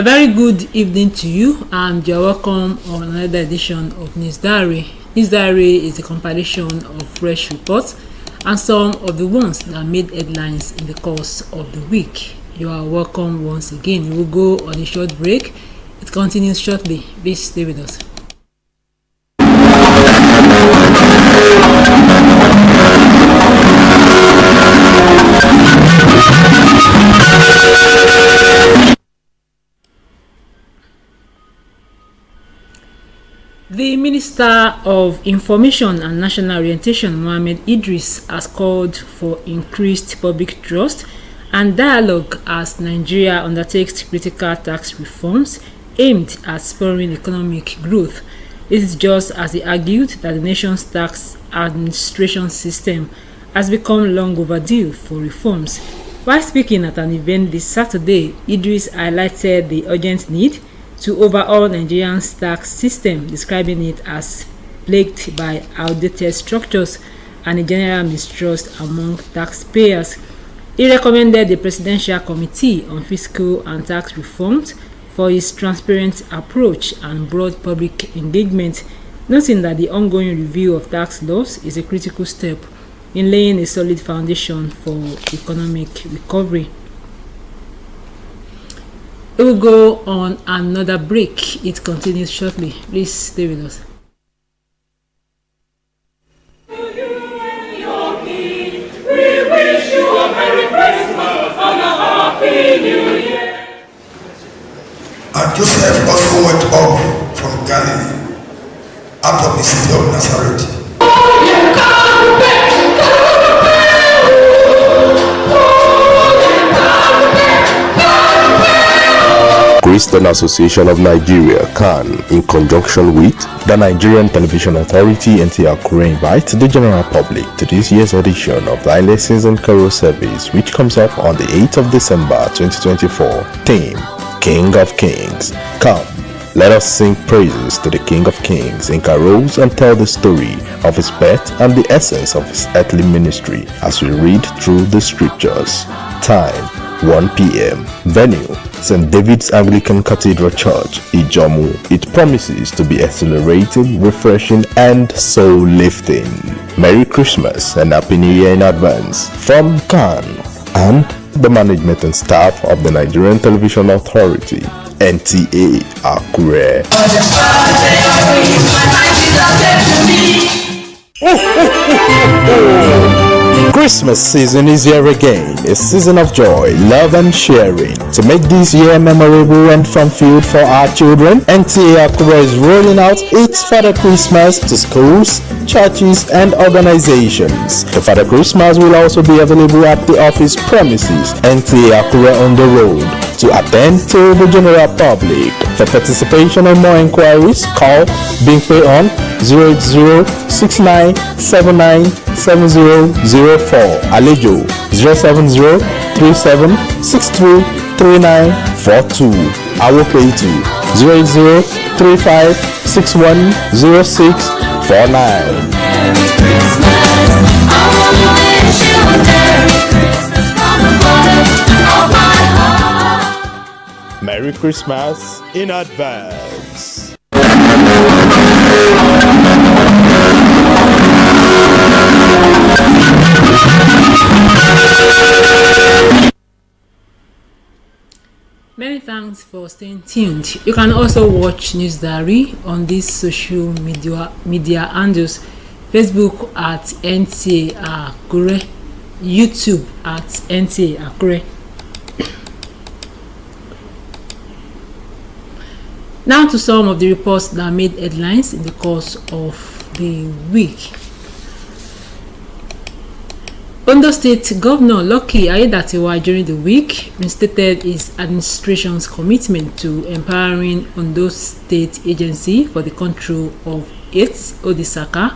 A very good evening to you, and you're welcome on another edition of News Diary. News Diary is a compilation of fresh reports and some of the ones that made headlines in the course of the week. You are welcome once again. We will go on a short break. It continues shortly. Please stay with us. The Minister of Information and National Orientation, Mohammed Idris, has called for increased public trust and dialogue as Nigeria undertakes critical tax reforms aimed at spurring economic growth. This is just as he argued that the nation's tax administration system has become long overdue for reforms. While speaking at an event this Saturday, Idris highlighted the urgent need to overhaul Nigeria's tax system, describing it as plagued by outdated structures and a general mistrust among taxpayers. He recommended the Presidential Committee on Fiscal and Tax Reforms for its transparent approach and broad public engagement, noting that the ongoing review of tax laws is a critical step in laying a solid foundation for economic recovery. We will go on another break. It continues shortly. Please stay with us. We wish you a Merry Christmas and a Happy New Year. And Joseph also went off from Galilee, out of the city of Nazareth. Christian Association of Nigeria (CAN), in conjunction with the Nigerian Television Authority Nta Akure, invite the general public to this year's edition of the Lessons and Carol Service, which comes up on the 8th of December 2024. Theme: King of Kings. Come, let us sing praises to the King of Kings in carols and tell the story of his birth and the essence of his earthly ministry as we read through the scriptures. Time: 1 p.m. Venue: St. David's Anglican Cathedral Church, Ijomu. It promises to be exhilarating, refreshing, and soul-lifting. Merry Christmas and Happy New Year in advance from CAN and the management and staff of the Nigerian Television Authority, Nta Akure. Christmas season is here again, a season of joy, love and sharing. To make this year memorable and fun-filled for our children, Nta Akure is rolling out its Father Christmas to schools, churches and organizations. The Father Christmas will also be available at the office premises, Nta Akure on the road, to attend to the general public. For participation and more inquiries, call Bingpay on 08069797004, Alejo 07037633942, Awopay to 08035610649. Merry Christmas in advance. Many thanks for staying tuned. You can also watch News Diary on these social media handles: Facebook at Nta Akure, YouTube at Nta Akure. Now to some of the reports that made headlines in the course of the week. Ondo State Governor Lucky Aiyedatiwa during the week reinstated his administration's commitment to empowering Ondo State Agency for the Control of AIDS, Odisaka,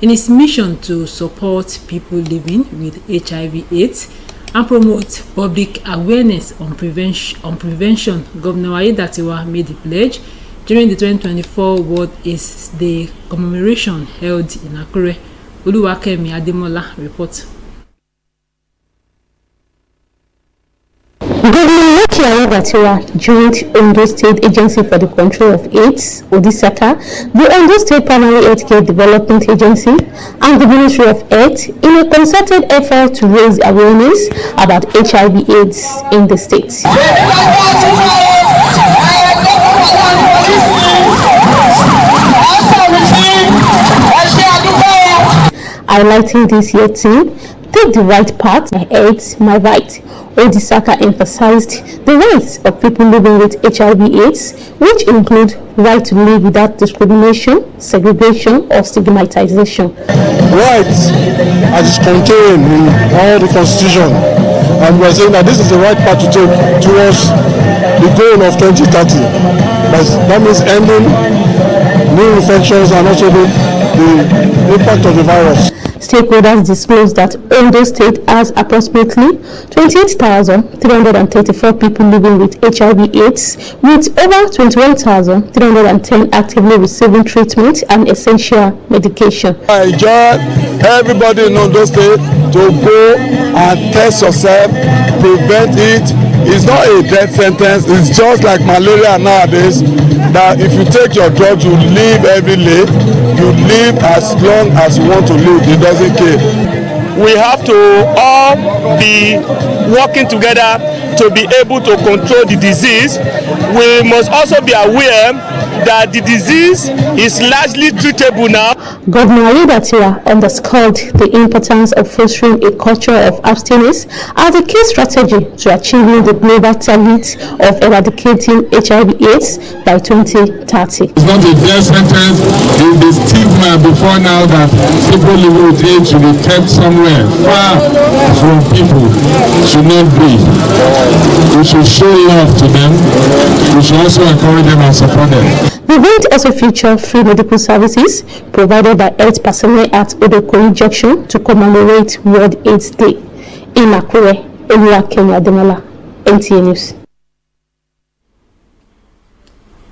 in its mission to support people living with HIV/AIDS and promote public awareness on prevention. Governor Aiyedatiwa made the pledge during the 2024 World AIDS Day commemoration held in Akure. Oluwakemi Ademola reports. Governor Lucky Nta joined Ondo State Agency for the Control of AIDS, Odisaka, the Ondo State Primary Healthcare Development Agency, and the Ministry of Health in a concerted effort to raise awareness about HIV/AIDS in the state. Highlighting this year theme, Take the Right Path, My Health, My Right. Odisaka emphasized the rights of people living with HIV/AIDS, which include right to live without discrimination, segregation, or stigmatization. Rights as contained in all the Constitution, and we are saying that this is the right path to take towards the goal of 2030. That means ending new infections and also the impact of the virus. Stakeholders disclosed that Ondo State has approximately 28,334 people living with HIV/AIDS, with over 21,310 actively receiving treatment and essential medication. I urge everybody in Ondo State to go and test yourself, prevent it. It's not a death sentence. It's just like malaria nowadays, that if you take your drugs, you live every day. You live as long as you want to live. It doesn't care. We have to all be working together to be able to control the disease. We must also be aware that the disease is largely treatable now. Governor Nta underscored the importance of fostering a culture of abstinence as a key strategy to achieving the global target of eradicating HIV/AIDS by 2030. It's not a death sentence, it's the stigma before now that people living with AIDS should be kept somewhere far from people, should not be. We should show love to them. We should also encourage them and support them. The event also featured free medical services provided by health personnel at Odokori Junction to commemorate World AIDS Day. Nta Akure, Kenya Demola, NTA News.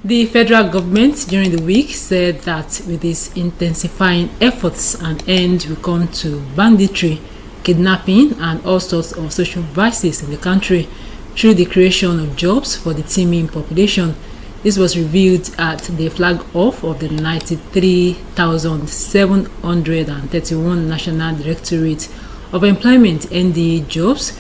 The federal government during the week said that with its intensifying efforts, an end will come to banditry, kidnapping, and all sorts of social vices in the country through the creation of jobs for the teeming population. This was revealed at the flag-off of the 93,731 National Directorate of Employment NDA Jobs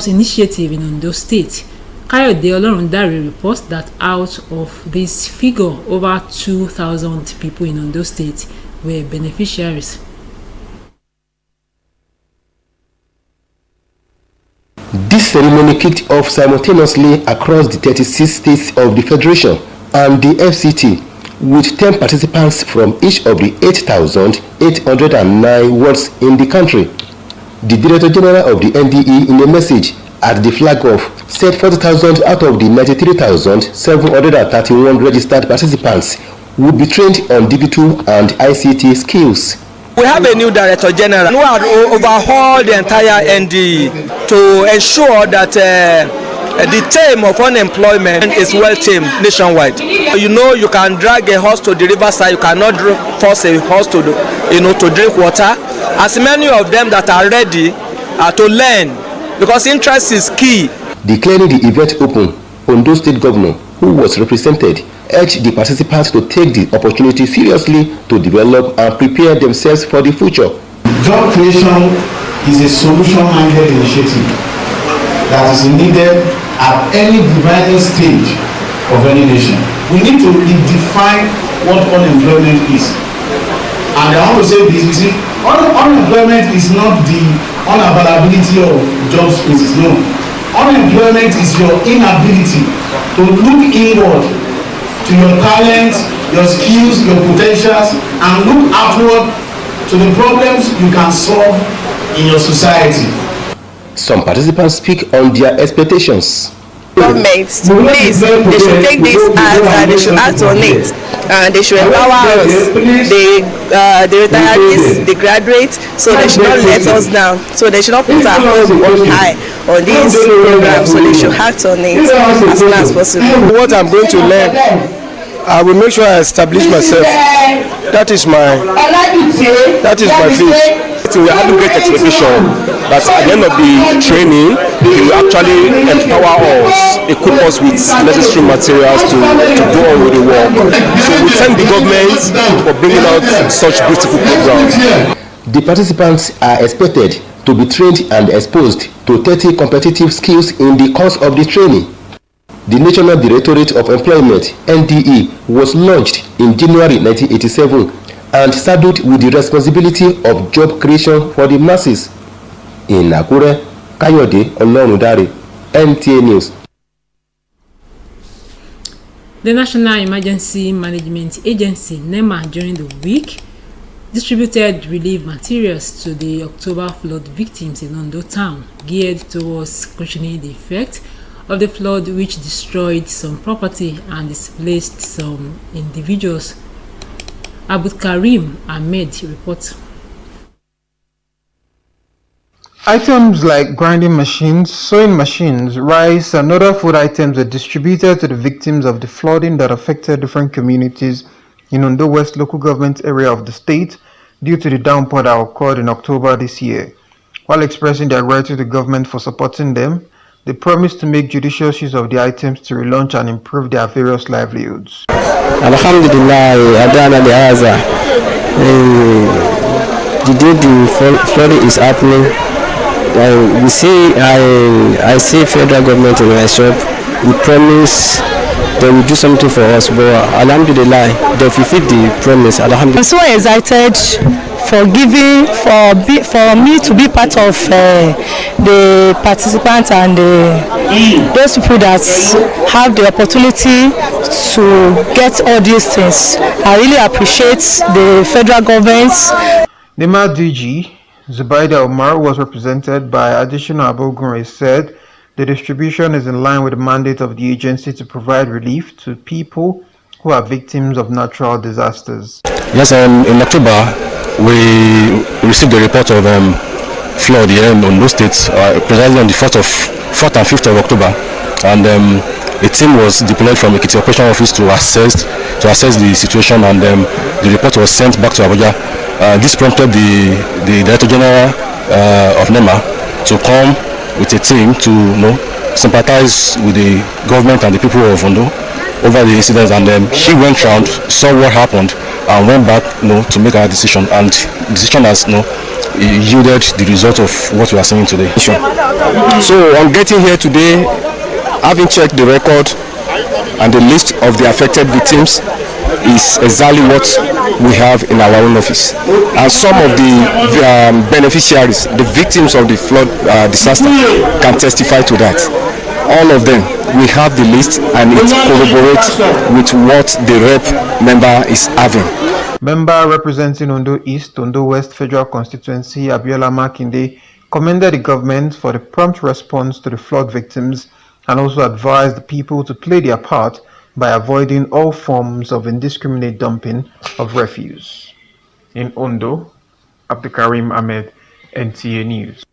Initiative in Ondo State. Kayode Olorundare reports that out of this figure, over 2,000 people in Ondo State were beneficiaries. This ceremony kicked off simultaneously across the 36 states of the Federation and the FCT, with 10 participants from each of the 8,809 wards in the country. The Director General of the NDE, in a message at the flag-off, said 40,000 out of the 93,731 registered participants would be trained on digital and ICT skills. We have a new Director General who had overhauled the entire NDE to ensure that the term of unemployment is well tamed nationwide. You know, you can drag a horse to the riverside, you cannot force a horse to drink water. As many of them that are ready to learn, because interest is key. Declaring the event open, Ondo State Governor, who was represented, urged the participants to take the opportunity seriously to develop and prepare themselves for the future. Job creation is a solution-minded initiative that is needed at any dividing stage of any nation. We need to redefine what unemployment is. And I want to say this, you see, unemployment is not the unavailability of job spaces, no. Unemployment is your inability to look inward to your talents, your skills, your potentials, and look outward to the problems you can solve in your society. Some participants speak on their expectations. Governments, please, they should take this and they should act on it. And they should empower us, the retirees, the graduates, so they should not let us down. So they should not put our hope on high on this program, so they should act on it as soon as possible. What I'm going to learn, I will make sure I establish myself. That is my faith. We have great expectation that at the end of the training, they will actually empower us, equip us with necessary materials to go on with the work. So we thank the government for bringing out such beautiful programs. The participants are expected to be trained and exposed to 30 competitive skills in the course of the training. The National Directorate of Employment (NDE) was launched in January 1987 and saddled with the responsibility of job creation for the masses. In Akure, Kayode Olorundare, NTA News. The National Emergency Management Agency (NEMA) during the week distributed relief materials to the October flood victims in Ondo town, geared towards cushioning the effect of the flood, which destroyed some property and displaced some individuals. Abdulkarim Ahmed reports. Items like grinding machines, sewing machines, rice, and other food items are distributed to the victims of the flooding that affected different communities in Ondo West local government area of the state due to the downpour that occurred in October this year. While expressing their gratitude to the government for supporting them, they promised to make judicious use of the items to relaunch and improve their various livelihoods. Alhamdulillah, Adana the Aza. The day the flooding is happening, I see federal government in my shop. We promise they will do something for us, but Alhamdulillah, they fulfill the promise. Alhamdulillah. I'm so excited for me to be part of the participants and those people that have the opportunity to get all these things. I really appreciate the federal government. NEMA DG Zubaida Omar was represented by Additional Abogunre, said the distribution is in line with the mandate of the agency to provide relief to people who are victims of natural disasters. Yes, in October, we received a report of flood here in Ondo State, precisely on the 4th and 5th of October, and a team was deployed from Ekiti Operation Office to assess the situation, and the report was sent back to Abuja. This prompted the Director General of NEMA to come with a team to sympathize with the government and the people of Ondo over the incidents, and she went round, saw what happened, and went back to make our decision, and the decision has yielded the result of what we are seeing today. So on getting here today, having checked the record and the list of the affected victims, is exactly what we have in our own office, and some of the beneficiaries, the victims of the flood disaster, can testify to that. All of them, we have the list, and it corroborates with what the rep member is having. Member representing Ondo East, Ondo West Federal Constituency, Abiola Makinde, commended the government for the prompt response to the flood victims and also advised the people to play their part by avoiding all forms of indiscriminate dumping of refuse. In Ondo, Abdulkarim Ahmed, NTA News.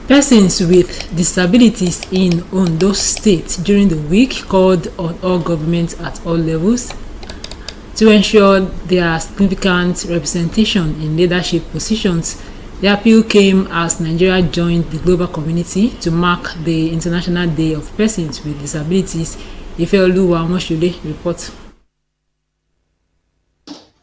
Persons with disabilities in Ondo State during the week called on all governments at all levels to ensure their significant representation in leadership positions. The appeal came as Nigeria joined the global community to mark the International Day of Persons with Disabilities. Ifeoluwa Moshule reports.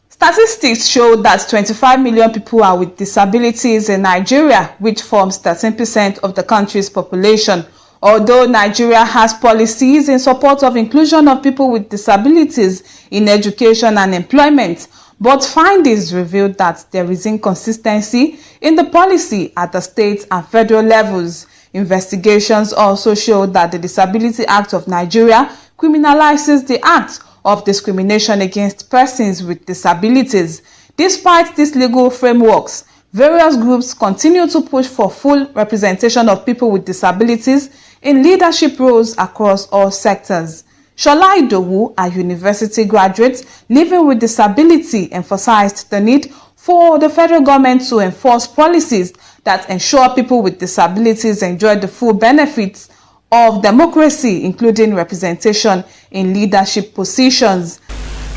Statistics show that 25 million people are with disabilities in Nigeria, which forms 13% of the country's population. Although Nigeria has policies in support of inclusion of people with disabilities in education and employment, but findings revealed that there is inconsistency in the policy at the state and federal levels. Investigations also show that the Disability Act of Nigeria criminalizes the act of discrimination against persons with disabilities. Despite these legal frameworks, various groups continue to push for full representation of people with disabilities in leadership roles across all sectors. Shola Idowu, a university graduate living with disability, emphasized the need for the federal government to enforce policies that ensure people with disabilities enjoy the full benefits of democracy, including representation in leadership positions.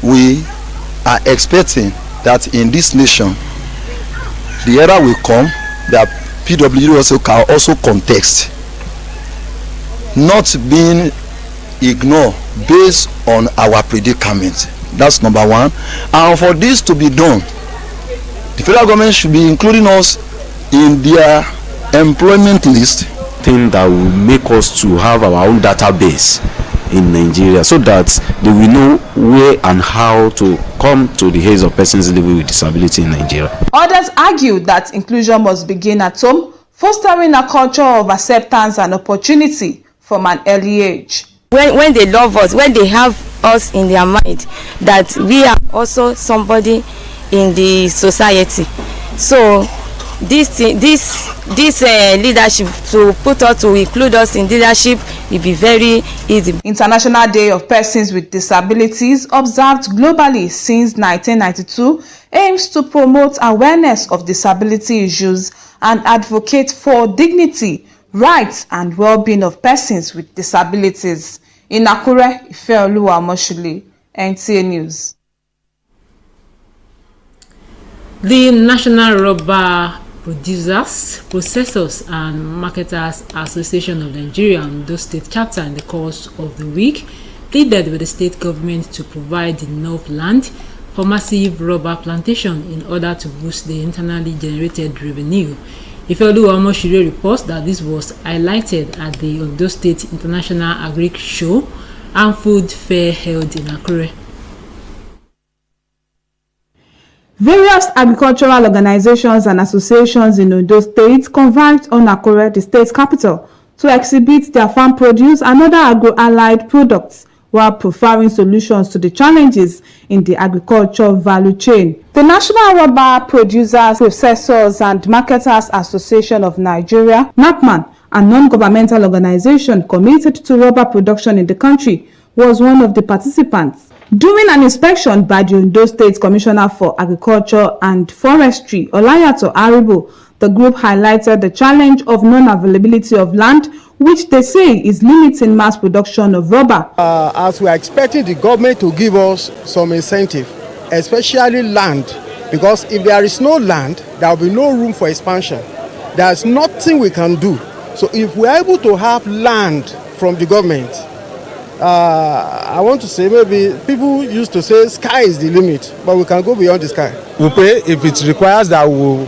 We are expecting that in this nation, the era will come that PWD also can also contest, not being ignored based on our predicament. That's number one. And for this to be done, the federal government should be including us in their employment list. Thing that will make us to have our own database in Nigeria, so that they will know where and how to come to the aid of persons living with disability in Nigeria. Others argue that inclusion must begin at home, fostering a culture of acceptance and opportunity from an early age. When they love us, when they have us in their mind that we are also somebody in the society, so this leadership to put us, to include us in leadership, will be very easy. International Day of Persons with Disabilities, observed globally since 1992, aims to promote awareness of disability issues and advocate for dignity, rights and well-being of persons with disabilities. In Akure, Ifeoluwa Moshuli, NTA News. The National Rubber Producers, Processors and Marketers Association of Nigeria and Ondo State chapter in the course of the week pleaded with the state government to provide enough land for massive rubber plantation in order to boost the internally generated revenue. Ifeoluwa Moshiri reports that this was highlighted at the Ondo State International Agric Show and Food Fair held in Akure. Various agricultural organizations and associations in Ondo State converged on Akure, the state capital, to exhibit their farm produce and other agro-allied products while providing solutions to the challenges in the agricultural value chain. The National Rubber Producers, Processors and Marketers Association of Nigeria, NAPMAN, a non-governmental organization committed to rubber production in the country, was one of the participants. During an inspection by the Ondo State Commissioner for Agriculture and Forestry, Olayato Aribo, the group highlighted the challenge of non-availability of land, which they say is limiting mass production of rubber. As we are expecting the government to give us some incentive, especially land, because if there is no land, there will be no room for expansion. There is nothing we can do. So if we are able to have land from the government, I want to say, maybe people used to say sky is the limit, but we can go beyond the sky. We pay if it requires that we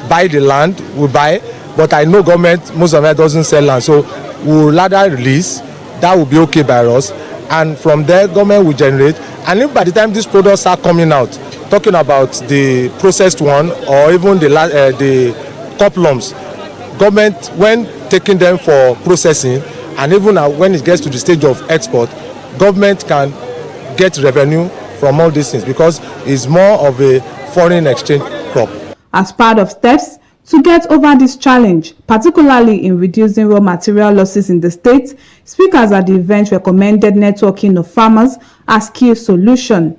buy the land, we buy. But I know government, most of it doesn't sell land, so we'll rather release. That will be okay by us, and from there, government will generate. And if by the time these products start coming out, talking about the processed one or even the cup lumps, government, when taking them for processing, and even when it gets to the stage of export, government can get revenue from all these things because it's more of a foreign exchange crop. As part of steps to get over this challenge, particularly in reducing raw material losses in the state, speakers at the event recommended networking of farmers as key solution.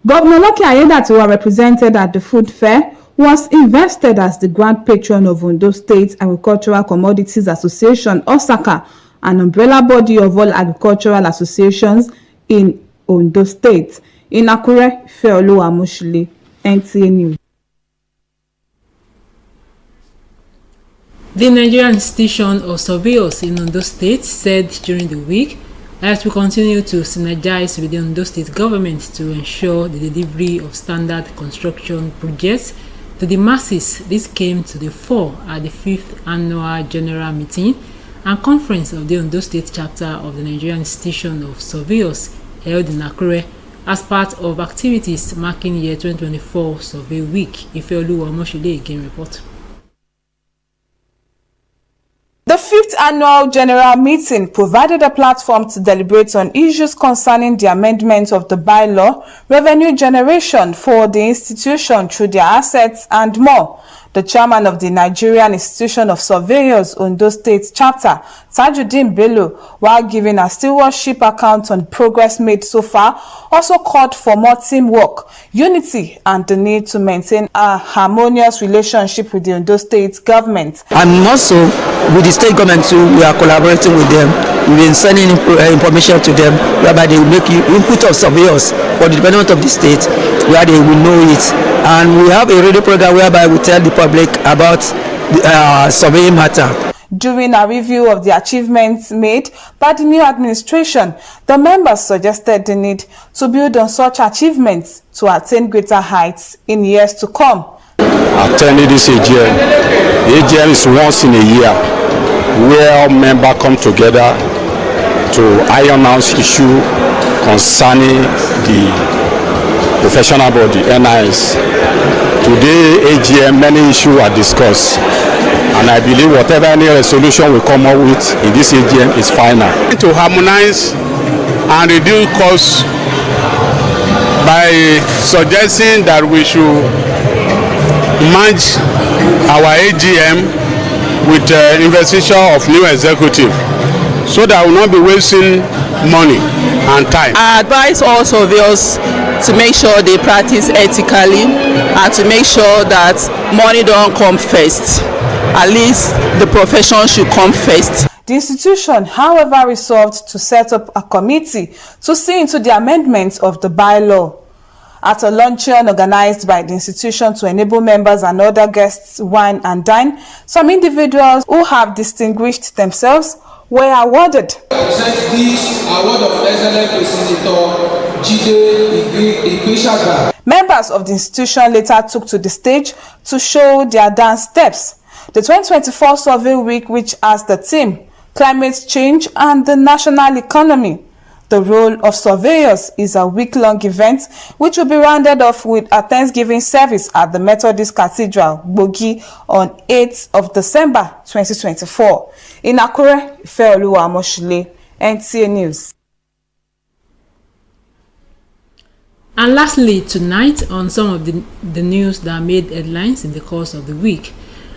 Governor Lucky Ayedatiwa, represented at the food fair, was invested as the grand patron of Ondo State Agricultural Commodities Association, OSACA, an umbrella body of all agricultural associations in Ondo State. In Akure, Ifeoluwa Moshuli, NTA News. The Nigerian Institution of Surveyors in Ondo State said during the week that we continue to synergize with the Ondo State government to ensure the delivery of standard construction projects to the masses. This came to the fore at the 5th Annual General Meeting and Conference of the Ondo State Chapter of the Nigerian Institution of Surveyors held in Akure as part of activities marking year 2024 Survey Week. Ifeoluwa Moshide again report. The 5th Annual General Meeting provided a platform to deliberate on issues concerning the amendment of the bylaw, revenue generation for the institution through their assets, and more. The chairman of the Nigerian Institution of Surveyors Ondo State chapter, Tajuddin Bello, while giving a stewardship account on progress made so far, also called for more teamwork, unity, and the need to maintain a harmonious relationship with the Ondo State government. And also, with the state government too, we are collaborating with them. We've been sending information to them, whereby they will make input of surveyors for the development of the state, where they will know it. And we have a radio program whereby we tell the public about the surveying matter. During a review of the achievements made by the new administration, the members suggested the need to build on such achievements to attain greater heights in years to come. Attending this AGM, the AGM is once in a year where members come together to iron out issues concerning the professional body, NIS. Today, AGM, many issues are discussed. And I believe whatever any resolution we come up with in this AGM is final. To harmonize and reduce costs by suggesting that we should merge our AGM with investiture of new executive, so that we will not be wasting money and time. I advise all surveyors to make sure they practice ethically and to make sure that money don't come first. At least the profession should come first. The institution, however, resolved to set up a committee to see into the amendments of the bylaw. At a luncheon organized by the institution to enable members and other guests wine and dine, some individuals who have distinguished themselves were awarded. This award of excellence to Senator Members of the institution later took to the stage to show their dance steps. The 2024 Survey Week, which has the theme Climate Change and the National Economy. The role of surveyors is a week-long event which will be rounded off with a Thanksgiving service at the Methodist Cathedral, Bogi, on 8th of December 2024. In Akure, Ifeoluwa Amoshile, NTA News. And lastly, tonight, on some of the news that made headlines in the course of the week,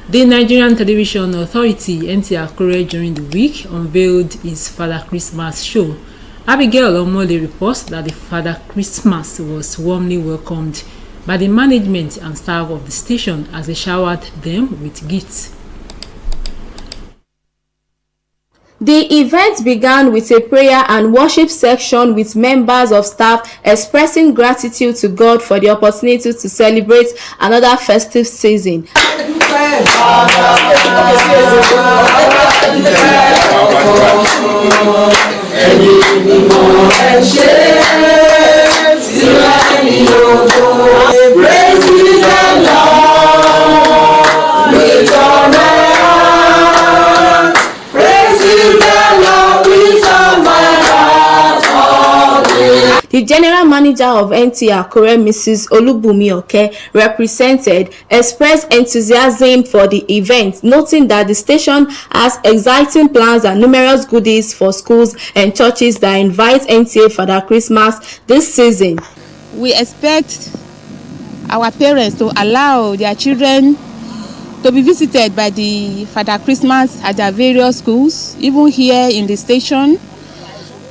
the Nigerian Television Authority, Nta Akure, during the week unveiled its Father Christmas show. Abigail Omole reports that the Father Christmas was warmly welcomed by the management and staff of the station as they showered them with gifts. The event began with a prayer and worship section with members of staff expressing gratitude to God for the opportunity to celebrate another festive season. The general manager of Nta Akure, Mrs. Olubumi Oke, expressed enthusiasm for the event, noting that the station has exciting plans and numerous goodies for schools and churches that invite Nta Father Christmas this season. We expect our parents to allow their children to be visited by the Father Christmas at their various schools, even here in the station.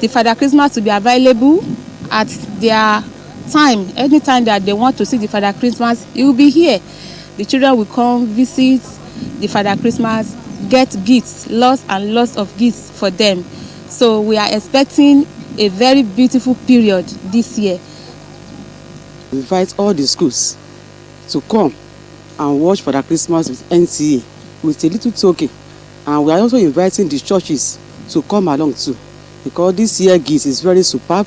The Father Christmas will be available at their time, anytime that they want to see the Father Christmas, he will be here. The children will come visit the Father Christmas, get gifts, lots and lots of gifts for them. So we are expecting a very beautiful period this year. We invite all the schools to come and watch Father Christmas with NTA with a little token, and we are also inviting the churches to come along too, because this year gift is very superb.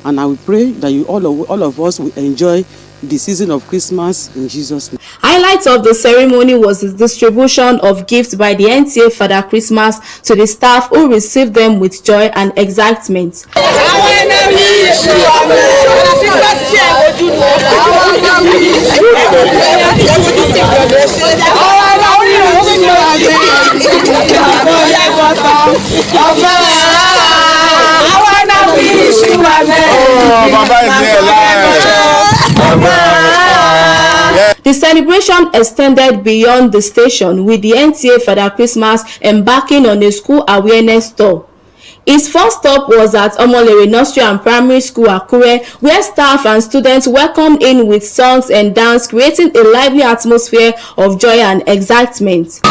And I will pray that you all of us will enjoy the season of Christmas in Jesus' name. Highlight of the ceremony was the distribution of gifts by the Nta Father Christmas to the staff, who received them with joy and excitement. The The celebration extended beyond the station, with the NTA Father Christmas embarking on a school awareness tour. Its first stop was at Omolere Nursery and Primary School, Akure, where staff and students welcomed in with songs and dance, creating a lively atmosphere of joy and excitement.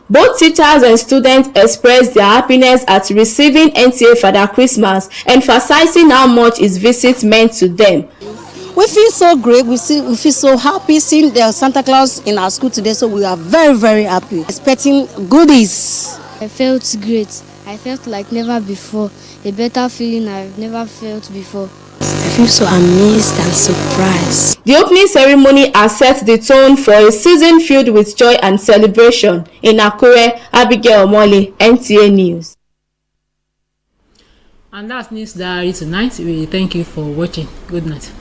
Both teachers and students expressed their happiness at receiving NTA Father Christmas, emphasizing how much his visit meant to them. We feel so great. We feel so happy seeing the Santa Claus in our school today. So we are very, very happy. Expecting goodies. I felt great. I felt like never before. A better feeling I've never felt before. I feel so amazed and surprised. The opening ceremony has set the tone for a season filled with joy and celebration. In Akure, Abigail Omole, NTA News. And that's News Diary tonight. We thank you for watching. Good night.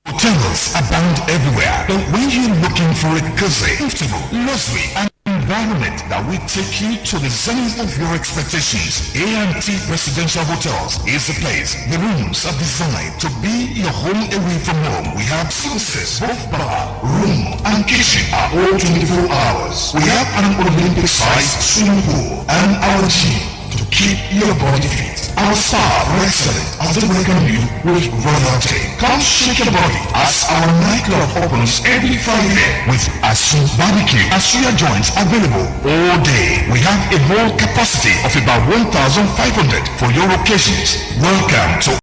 Hotels abound everywhere, but when you're looking for a cozy, comfortable, luxury, and environment that will take you to the zenith of your expectations, A&T Residential Hotels is the place. The rooms are designed to be your home away from home. We have services, both bar, room, and kitchen are all 24 hours. We have an Olympic-sized swimming pool and our gym to keep your body fit. Our staff are excellent as they welcome you with royalty. Come shake your body as our nightclub opens every Friday with Asu Barbecue. Asuya joints available all day. We have a whole capacity of about 1,500 for your occasions. Welcome to